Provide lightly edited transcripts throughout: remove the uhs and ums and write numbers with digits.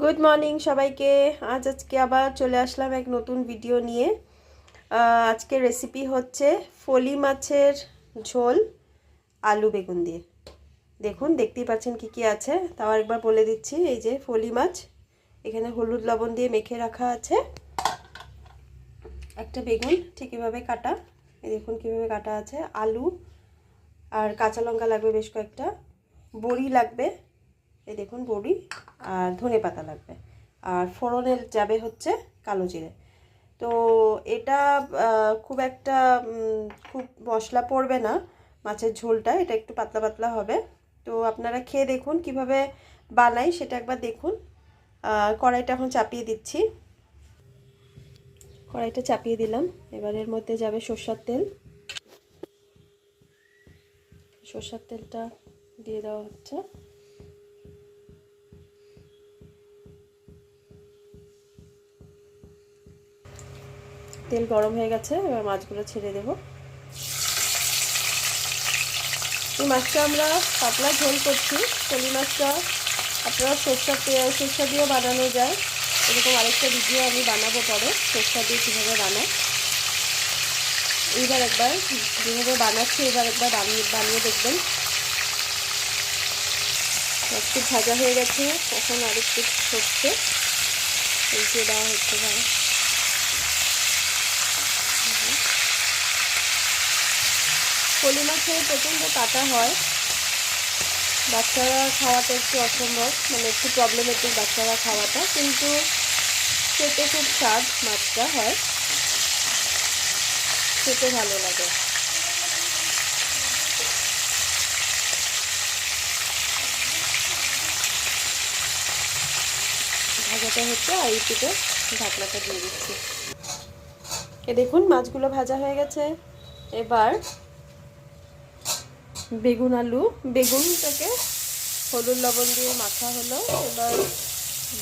Good morning সবাইকে। আজকে আবার চলে আসলাম এক নতুন ভিডিও নিয়ে। আজকে রেসিপি হচ্ছে ফলি মাছের ঝোল আলু বেগুন দিয়ে। দেখুন, দেখতেই পাচ্ছেন কি কি আছে, তাও একবার বলে দিচ্ছি। এই যে ফলি মাছ, এখানে হলুদ লবণ দিয়ে মেখে রাখা আছে। একটা বেগুন ঠিক এভাবে কাটা, এই দেখুন কীভাবে কাটা আছে। আলু আর কাঁচা লঙ্কা লাগবে বেশ কয়েকটা। বড়ি লাগবে, এই দেখুন বড়ি। আর ধনে পাতা লাগবে। আর ফোড়নের যাবে হচ্ছে কালো জিরে। তো এটা খুব একটা খুব মশলা পড়বে না মাছের ঝোলটা, এটা একটু পাতলা পাতলা হবে। তো আপনারা খেয়ে দেখুন কিভাবে বানাই সেটা একবার দেখুন। কড়াইটা এখন চাপিয়ে দিচ্ছি। কড়াইটা চাপিয়ে দিলাম। এবার এর মধ্যে যাবে সরষের তেল। সরষের তেলটা দিয়ে দেওয়া হচ্ছে। তেল গরম হয়ে গেছে, এবার মাছগুলো ছেড়ে দেব। এই মাছটা আমরা পাতলা ঝোল করছি। ফলি মাছটা আপনারা সরষা দিয়েও বানানো যায়। এরকম আরেকটা ভিডিও আমি বানাবো পরে, সরষা দিয়ে কীভাবে বানায়। এইবার একবার যেভাবে বানাচ্ছি এবার একবার বানিয়ে দেখবেন। একটু ভাজা হয়ে গেছে, এখন আরেকটু হচ্ছে, উল্টে দেওয়া হচ্ছে। ফলি মাছের প্রচণ্ড কাটা হয়, বাচ্চারা খাওয়াটা একটু অসম্ভব, মানে একটু প্রবলেমেটিক বাচ্চারা খাওয়াটা, কিন্তু খেতে খুব স্বাদ মাছটা হয়, খেতে ভালো লাগে। ভাজাটা হচ্ছে আর এইদিকে ঢাকনাটা দিয়ে দিচ্ছি। এ দেখুন মাছগুলো ভাজা হয়ে গেছে। এবার বেগুন বেগুনটাকে হলুদ লবণ দিয়ে মাখা হলো। এবার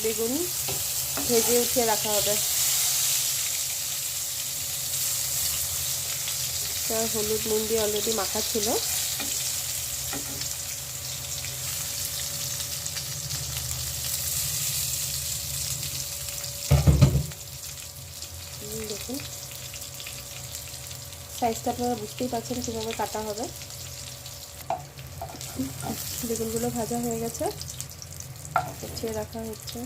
বেগুন ভেজে উঠিয়ে রাখা হবে। হলুদ নুন দিয়ে অলরেডি মাখা ছিল। দেখুন সাইজটা আপনারা বুঝতেই পারছেন কীভাবে কাটা হবে। বেগুনগুলো ভাজা হয়ে গেছে, উঠিয়ে রাখা হচ্ছে।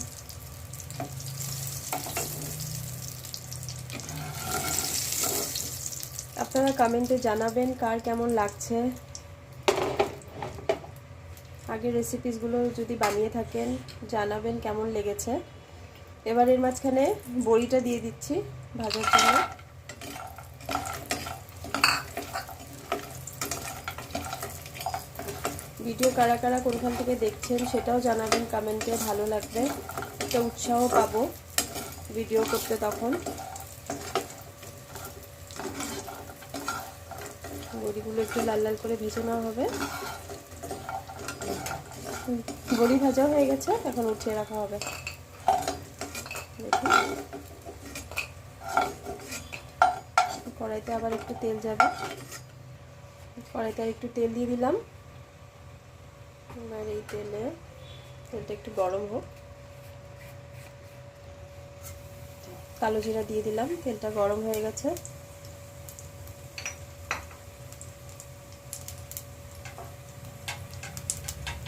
আপনারা কমেন্টে জানাবেন কার কেমন লাগছে। আগের রেসিপিসগুলো যদি বানিয়ে থাকেন জানাবেন কেমন লেগেছে। এবার এর মাঝখানে বড়িটা দিয়ে দিচ্ছি ভাজার জন্য। ভিডিও কারা কারা কোনখান থেকে দেখছেন সেটাও জানাবেন কমেন্টে, ভালো লাগবে, একটা উৎসাহ পাবো ভিডিও করতে তখন। বড়িগুলো একটু লাল লাল করে ভেজে নেওয়া হবে। বড়ি ভাজা হয়ে গেছে, এখন উঠিয়ে রাখা হবে। দেখুন কড়াইতে আবার একটু তেল যাবে, কড়াইতে আর একটু তেল দিয়ে দিলাম। এবার এই তেলটা একটু গরম হোক। কালো জিরা দিয়ে দিলাম, তেলটা গরম হয়ে গেছে।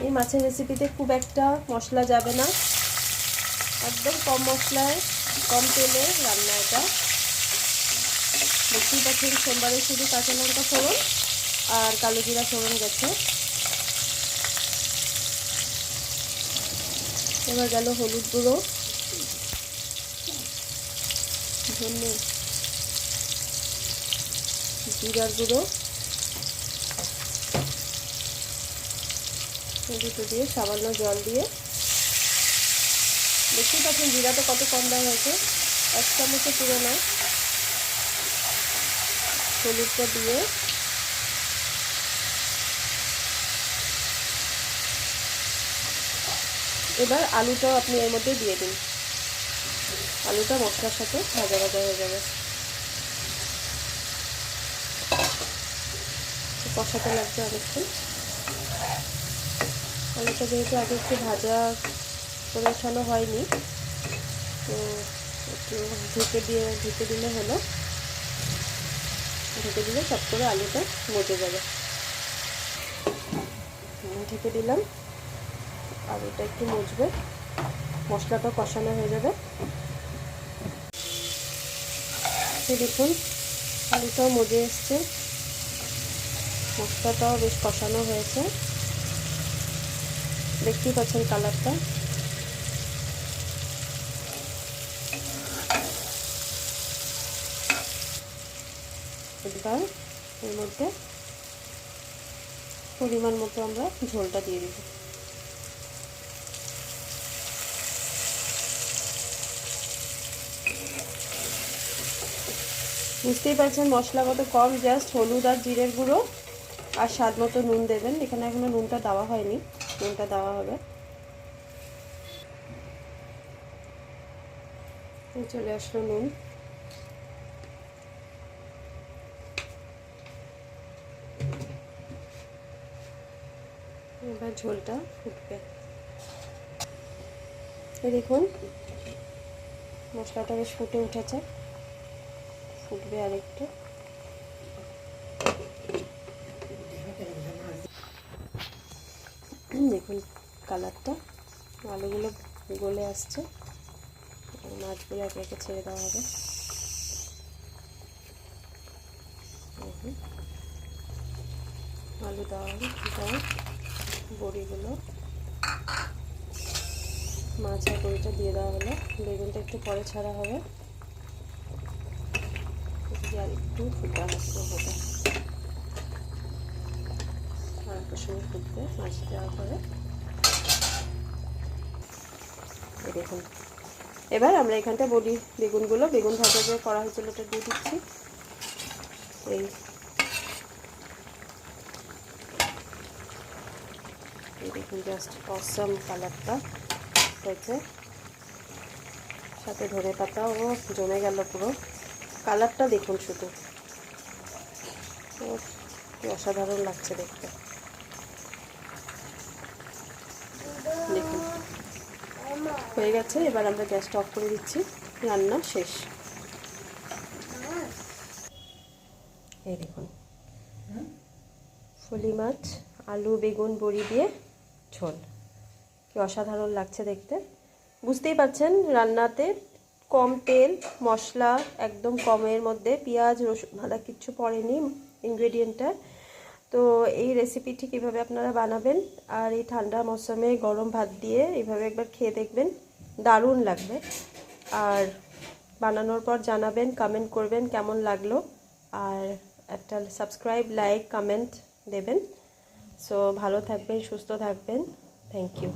এই মাছের রেসিপিতে খুব একটা মশলা যাবে না, একদম কম মশলায় কম তেলে রান্না এটা। দেখতেই পাচ্ছেন সোমবারে শুধু কাঁচা লঙ্কা ফোড়ন আর কালো জিরা ফোড়ন গেছে। এবার গেল হলুদ গুঁড়ো, ধনে জিরার গুঁড়ো, দুটো দিয়ে সামান্য জল দিয়ে। দেখতেই পাচ্ছেন জিরাটা কত কম দেওয়া হয়েছে, 1 চামচে পুরো না। হলুদটা দিয়ে এবার আলুটাও আপনি এর মধ্যে দিয়ে দিন। আলুটা মশলার সাথে ভাজা ভাজা হয়ে যাবে। কষাতে লাগবে অনেকক্ষণ। আলুটা যেহেতু আগে একটু ভাজা করে ওঠানো হয়নি, তো একটু ঢেকে দিলে হলো। ঢেকে দিলে সব করে আলুটা মজে যাবে। ঢেকে দিলাম, আলুটা একটু মজবে, মশলাটা কষানো হয়ে যাবে। দেখুন আলুটাও মজে এসছে, মশলাটাও বেশ কষানো হয়েছে, দেখতেই পাচ্ছেন কালারটা। এবার এর মধ্যে পরিমাণ মতো আমরা ঝোলটা দিয়ে দেব। বুঝতেই পারছেন মশলা কত কম, জাস্ট হলুদ আর জিরের গুঁড়ো আর স্বাদ মতো নুন দেবেন। এখানে এখনো নুনটা দেওয়া হয়নি, নুনটা দেওয়া হবে। চলে আসলো নুন। এবার ঝোলটা ফুটবে। দেখুন মশলাটা বেশ ফুটে উঠেছে, ফুটবে আর একটু। দেখুন কালারটা, আলুগুলো গলে আসছে, মাছগুলো একে একে ছেড়ে দেওয়া হবে। আলু দেওয়া বড়িগুলো, মাছ আর বড়িটা দিয়ে দেওয়া হলো। বেগুনটা একটু পরে ছাড়া হবে, আর একটু ফুটা হবে, আর একটু সময় ফুটবে মাছ দেওয়ার পরে। দেখুন এবার আমরা এখানটা বেগুন ভাজা যে করা হয়েছিল ওটা দিয়ে দিচ্ছি। এই দেখুন জাস্ট অসম কালারটা হয়েছে, সাথে ধনে পাতাও জমে গেল পুরো। কালারটা দেখুন শুধু, কি অসাধারণ লাগছে দেখতে। দেখুন হয়ে গেছে, এবার আমরা গ্যাসটা অফ করে দিচ্ছি, রান্না শেষ। এই দেখুন ফলি মাছ, আলু, বেগুন, বড়ি দিয়ে ঝোল, কি অসাধারণ লাগছে দেখতে। বুঝতেই পারছেন রান্নাতে কম তেল মশলা, একদম কমের মধ্যে, পেঁয়াজ রসুন আদা কিচ্ছু পড়েনি ইনগ্রেডিয়েন্টটা। তো এই রেসিপিটি কীভাবে আপনারা বানাবেন আর এই ঠান্ডা মৌসুমে গরম ভাত দিয়ে এইভাবে একবার খেয়ে দেখবেন, দারুণ লাগবে। আর বানানোর পর জানাবেন, কমেন্ট করবেন কেমন লাগলো, আর একটা সাবস্ক্রাইব, লাইক, কমেন্ট দেবেন। সো ভালো থাকবেন, সুস্থ থাকবেন। Thank you.